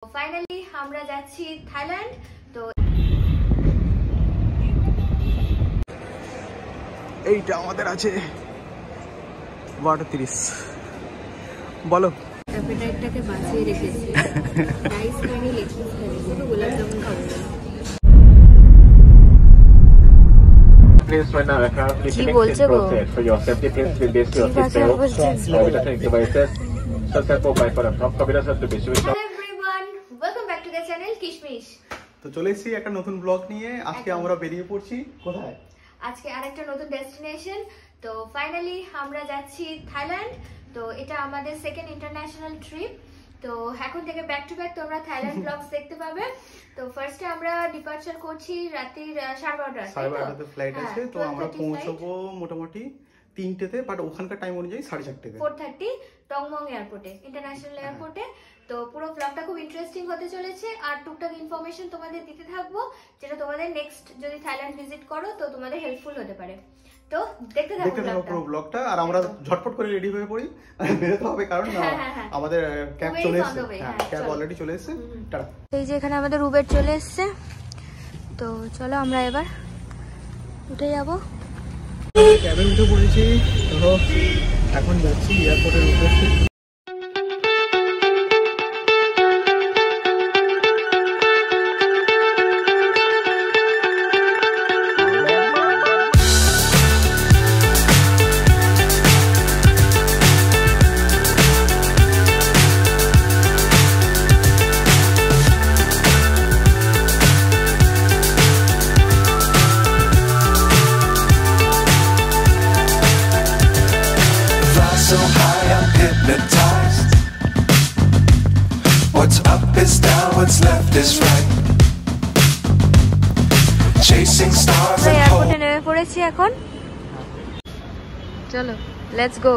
Finally আমরা যাচ্ছি Thailand. তো এইটা আমাদের আছে 12:30। বলো অ্যাপেটাইটটাকে বাঁচিয়ে রেখেছি। রাইস খাইনি, লেগ পিস খাইনি, শুধু গোলাপ জামুন খাবো। কি বলছে গো? তো চলে এসেছি একটা নতুন ব্লগ নিয়ে। আজকে আমরা বেরিয়ে পড়ছি কোথায়? আজকে আরেকটা নতুন ডেস্টিনেশন। তো ফাইনালি আমরা যাচ্ছি থাইল্যান্ড। তো এটা আমাদের সেকেন্ড ইন্টারন্যাশনাল ট্রিপ। তো এখন থেকে ব্যাক টু ব্যাক তোমরা থাইল্যান্ড ব্লগস দেখতে পাবে। তো ফার্স্টে আমরা ডিপার্চার করছি রাত্রির 12:30 ফ্লাইট আছে। তো আমরা পৌঁছবো মোটামুটি 3টেতে, বাট ওখানকার টাইম অনুযায়ী 4:30 4:30 টংমং এয়ারপোর্টে, ইন্টারন্যাশনাল এয়ারপোর্টে। তো পুরো ব্লগটা খুব ইন্টারেস্টিং হতে চলেছে আর টুকটাক ইনফরমেশন তোমাদের দিতে থাকবো, যেটা তোমাদের নেক্সট যদি থাইল্যান্ড ভিজিট করো তো তোমাদের হেল্পফুল হতে পারে। তো দেখতে থাকো পুরো ব্লগটা। আর আমরা ঝটপট করে রেডি হয়ে পড়ি, বেরোতে হবে কারণ আমাদের ক্যাব চলে এসেছে। ক্যাব অলরেডি চলে এসেছে। টাটা। এই যে এখানে আমাদের উবের চলে এসেছে। তো চলো আমরা এবার উঠে যাবো। ক্যাবে উঠে পড়েছি। তো এখন যাচ্ছি এয়ারপোর্টের উদ্দেশ্যে। So high I'm hypnotized. What's up is down, what's left is right. Chasing stars and hope. এয়ারপোর্টে নেমে পড়েছি এখন। চলো লেটস গো।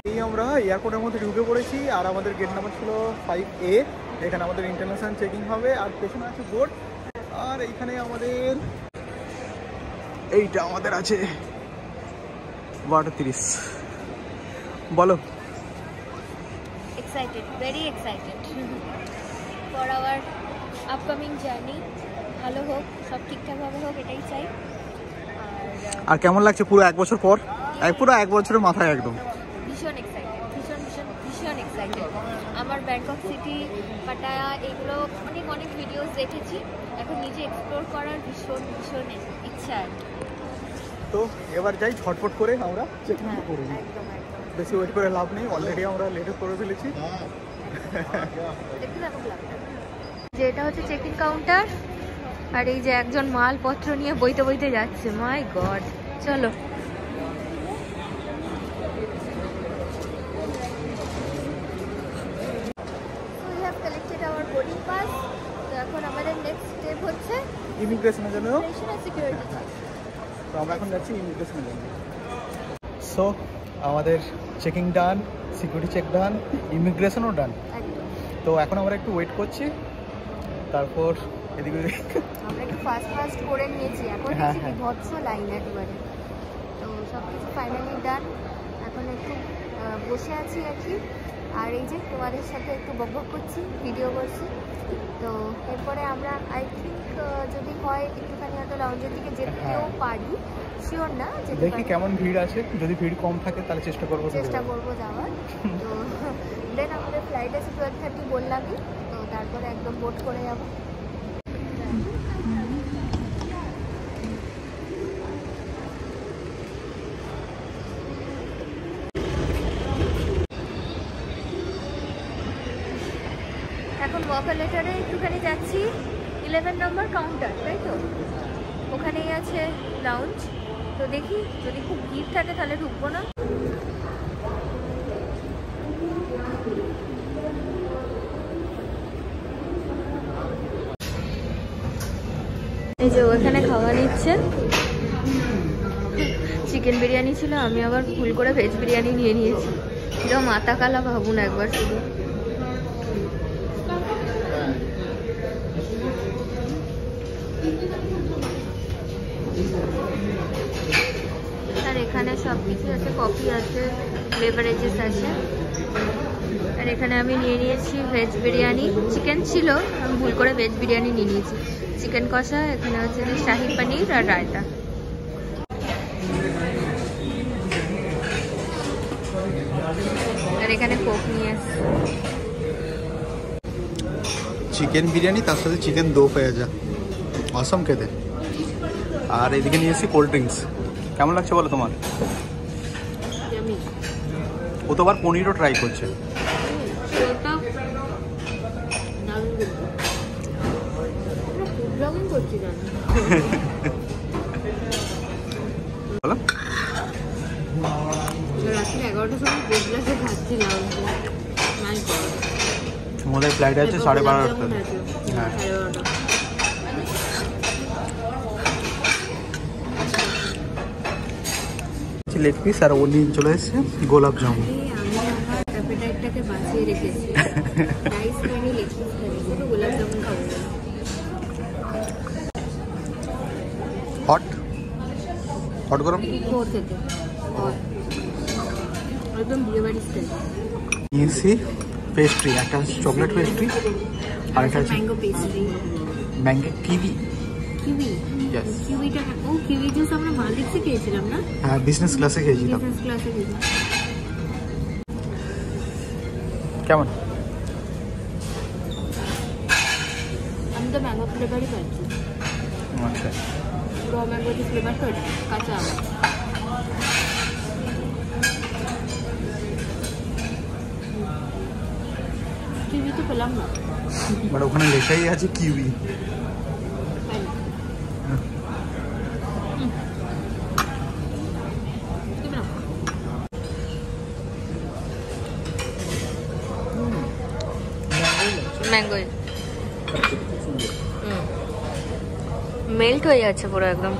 এই আমরা এয়ারপোর্টের মধ্যে ঢুকে পড়েছি আর আমাদের গেট নাম্বার ছিল 5A। এখানে আমাদের ইন্টারন্যাশনাল চেকিং হবে আর পেছনে আছে বোর্ড। আর এইখানে আমাদের এইটা আমাদের আছে 12:30। বলো। Excited, very excited for our upcoming journey. ভালো হোক, সব ঠিকঠাকভাবে হোক, এটাই চাই। আর কেমন লাগছে পুরো 1 বছর পর? পুরো 1 বছরের মাথায় একদম ভীষণ এক্সাইটেড, ভীষণ এক্সাইটেড। আমার ব্যাংকক সিটি, পাটায়া এগুলো অনেক ভিডিওস দেখেছি। এখন নিজে এক্সপ্লোর করার ভীষণ ইচ্ছা। তো এবার যাই ঝটপট করে আমরা চেকিং করে নিই। বেশি ওয়েট করে লাভ নেই, অলরেডি আমরা লেট করে ফেলেছি। যে এটা হচ্ছে চেকিং কাউন্টার আর এই যে একজন মালপত্র নিয়ে বইতে যাচ্ছে। My God. চলো বোর্ডিং পাস। তো এখন আমাদের নেক্সট স্টেপ হচ্ছে ইমিগ্রেশনের জন্য। Security check. তো আমরা এখন যাচ্ছি ইমিগ্রেশনের জন্য। সো আমাদের checking done, security check done, ইমিগ্রেশনও ডান। তো এখন আমরা একটু ওয়েট করছি। তারপর এদিকে আমরা একটু ফাস্ট করে নিয়েছি। এখন বিভৎস লাইন একেবারে। তো সব কিছু ফাইনালি ডান। এখন একটু বসে আছি আর কি। আর এই যে তোমাদের সাথে একটু বকবক করছি, ভিডিও করছি। তো এরপরে আমরা আই থিঙ্ক যদি হয় একটুখানি হয়তো লাউঞ্জের দিকে যেতেও পারি, শিওর না। দেখি কেমন ভিড় আছে, যদি ভিড় কম থাকে তাহলে চেষ্টা করবো যাওয়ার। তো দেন আমাদের ফ্লাইট আছে 12:30 বললামই। তো তারপরে একদম বোট করে যাবো। এখন ওয়াকার লেটারে একটুখানি যাচ্ছি 11 নম্বর কাউন্টার, তাই তো? ওখানেই আছে লাউঞ্জ। তো দেখি যদি খুব ভিড় থাকে তাহলে ঢুকবো না। এই যে ওখানে খাওয়া নিচ্ছে। চিকেন বিরিয়ানি ছিল, আমি আবার ভুল করে ভেজ বিরিয়ানি নিয়ে নিয়েছি। এটা মাথা কালা ভাবুন একবার শুধু। আর এখানে সব কিছু আছে, কফি আছে, বেভারেজেস আছে। আর এখানে আমি নিয়ে নিয়েছি ভেজ বিরিয়ানি, চিকেন ছিল আমি ভুল করে ভেজ বিরিয়ানি নিয়ে নিয়েছি, চিকেন কষা, এখানে হচ্ছে শাহি পনির আর রায়তা। আর এখানে কোক নিয়ে এসেছি। চিকেন বিরিয়ানি তার সাথে চিকেন দো পেয়ে যা অসম খেতে। আর এদিকে নিয়ে এসেছি কোল্ড ড্রিঙ্কস। কেমন লাগছে বলো তোমার? ও তো আবার পনিরও ট্রাই করছে। বলো রাত্রি 11টার সময় বেজলাসে খাচ্ছিলাম, আমাদের ফ্লাইট আছে 12:30। হ্যাঁ লেগ পিস আর ও নিয়ে চলে এসেছে গোলাপ জামুন। আমি আমার অ্যাপেটাইটটাকে বাঁচিয়ে রেখেছি, রাইস খাইনি, লেগ পিস খাইনি, শুধু গোলাপ জামুন খাবো। হট হট গরম ভোর থেকে একদম বিয়ে বাড়ি স্টাইল। নিয়েছি পেস্ট্রি, একটা চকলেট পেস্ট্রি আর একটা mango pastry, mango kiwi. Kiwi, yes কিউইটা, ও কিউই জুস আমরা মালদ্বীপে খেয়েছিলাম না? হ্যাঁ বিজনেস ক্লাসে খেয়েছিলাম। বিজনেস ক্লাসে খেয়েছিলাম। কেমন? আমি তো ম্যাঙ্গো ফ্লেভারই পাচ্ছি। আচ্ছা র ম্যাঙ্গো যে ফ্লেভার তো কাঁচা আম। কিউই তো পেলাম না, বাট ওখানে লেখাই আছে কিউই। ম্যাঙ্গো মেল্ট হয়ে যাচ্ছে পুরো, একদম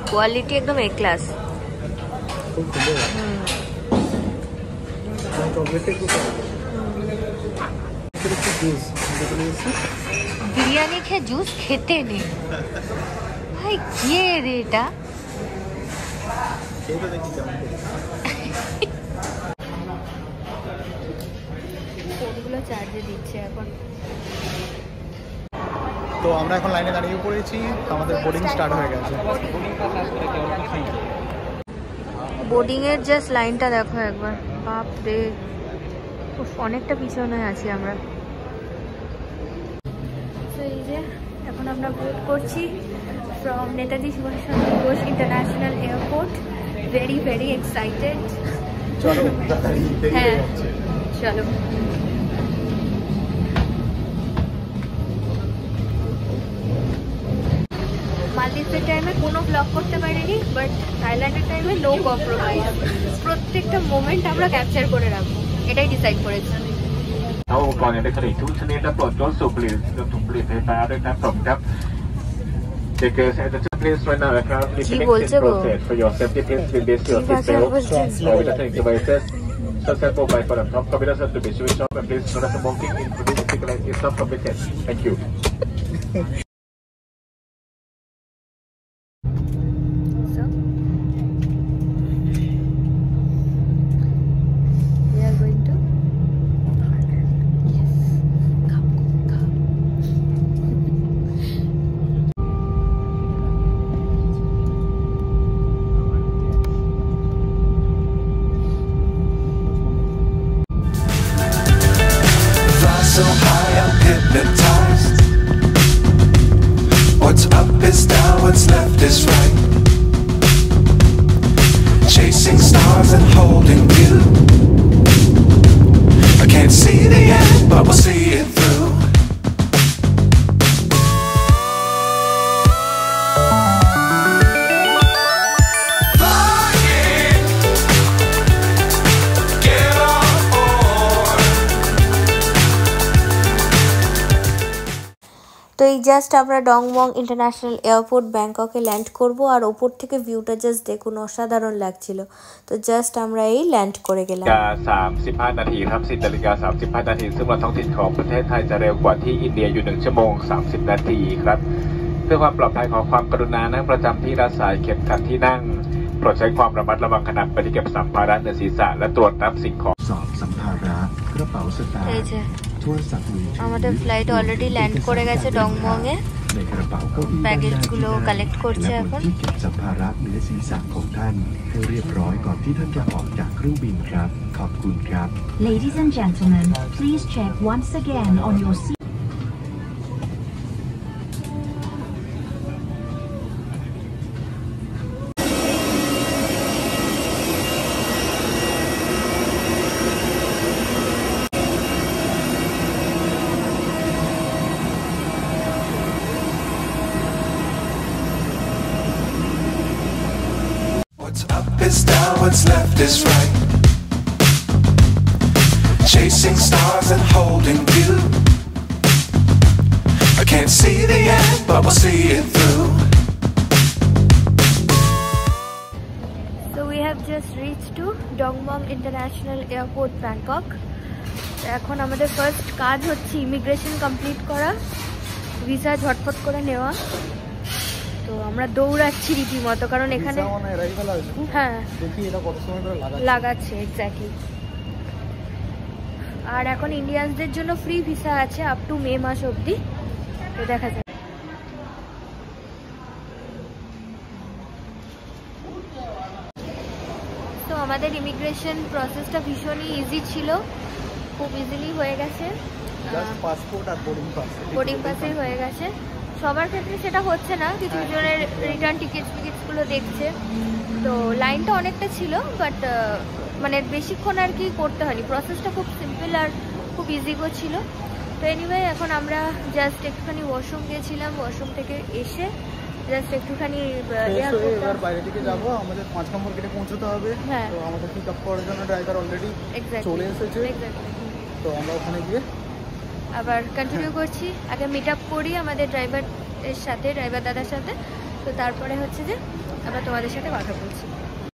কোয়ালিটি একদম এ ক্লাস। বিরিয়ানি খেয়ে জুস খেতে নেই ভাই, কে রে এটা? ফোনগুলো চার্জে দিচ্ছে এখন। তো আমরা এখন লাইনে দাঁড়িয়ে পড়েছি, আমাদের বোর্ডিং স্টার্ট হয়ে গেছে। বোর্ডিং এর জাস্ট লাইনটা দেখো একবার, বাপ রে অনেকটা পিছনে আছি আমরা। তো এই যে এখন আমরা বোর্ড করছি from Netaji Subhas Chandra Bose international airport. Very very excited. চলো হ্যাঁ চলো। মালদ্বীপের টাইমে কোনো ব্লগ করতে পারিনি, বাট থাইল্যান্ডের টাইমে নো কম্প্রোমাইজ, প্রত্যেকটা মোমেন্ট আমরা ক্যাপচার করে রাখবো, এটাই ডিসাইড করেছি। อุปกรณ์อิเล็กทรอนิกส์ทุกชนิดและตรวจรถสูบบุหรี่รวมถึงบุหรี่ไฟฟ้าด้วยครับผมครับ Checkers and the please right now นะครับ Reconnecting process for your safety please release your seatbelt or electronic devices such as mobile phone and top computers to be switched off and please do not smoking including cigarettes is not permitted. Thank you. So we are going to So high, I'm hypnotized. What's up is down, what's left is right. Chasing stars and holding you. I can't see the end, but we'll see it through. তো এই just আমরা ডংমং international airport ব্যাংককে land করব, আর ওপর থেকে ভিউটা just দেখুন, অসাধারণ লাগছিল। তো জাস্ট আমরা এই ল্যান্ড করে গেলাম। 35 นาทีครับ 10 นาฬิกา 35 นาทีซึ่งวันท้องถิ่นของประเทศไทยจะเร็วกว่าที่อินเดียอยู่1 ชั่วโมง 30 นาทีครับเพื่อความปลอดภัยขอความกรุณานั่งประจำที่รัดสายเข็มขัดที่นั่งโปรดใช้ความระมัดระวังขณะปฏิเก็บสัมภาระเหนือศีรษะและตรวจนับสิ่งของ สอบสัมภาระ এই যে আমাদের ফ্লাইট অলরেডি ল্যান্ড করে গেছে ডংমংয়ে। ব্যাগেজগুলো কালেক্ট করছে এখন। Ladies and gentlemen, please check once again on your seat. What's up is down, what's left is right. Chasing stars and holding you. I can't see the end, but we'll see it through. So we have just reached to Dongmong International Airport, Bangkok. এখন আমাদের first কাজ হচ্ছে immigration complete করা, visa ঝটফট করে নেওয়া। তো আমরা দৌড়াচ্ছি রীতিমতো, কারণ এখানে হ্যাঁ লাগাচ্ছে এক্স্যাক্টলি। আর এখন ইন্ডিয়ানসদের জন্য ফ্রি ভিসা আছে আপ টু মে মাস অবধি। তো দেখা যাক। তো আমাদের ইমিগ্রেশন প্রসেসটা ভীষণই ইজি ছিল, খুব ইজিলি হয়ে গেছে। বোর্ডিং পাসেই হয়ে গেছে। সবার ক্ষেত্রে সেটা হচ্ছে না, কিছু জনের রিটার্ন টিকিটসগুলো দেখছে। তো লাইনটা অনেকটা ছিল, বাট মানে বেশিক্ষণ আর কি করতে হয়নি। প্রসেসটা খুব সিম্পল আর খুব ইজিগো ছিল। তো এনিওয়ে এখন আমরা জাস্ট একটুখানি ওয়াশরুম গিয়েছিলাম, ওয়াশরুম থেকে এসে জাস্ট একটুখানি বাইরে থেকে যাবো, আমাদের 5 নম্বর গেটে পৌঁছতে হবে। তো আমাদের পিক আপ করার জন্য ড্রাইভার অলরেডি চলে এসেছে। তো আমরা ওখানে গিয়ে আবার কন্টিনিউ করছি। আগে মিট আপ করি আমাদের ড্রাইভার দাদার সাথে। তো তারপরে হচ্ছে যে আবার তোমাদের সাথে কথা বলছি।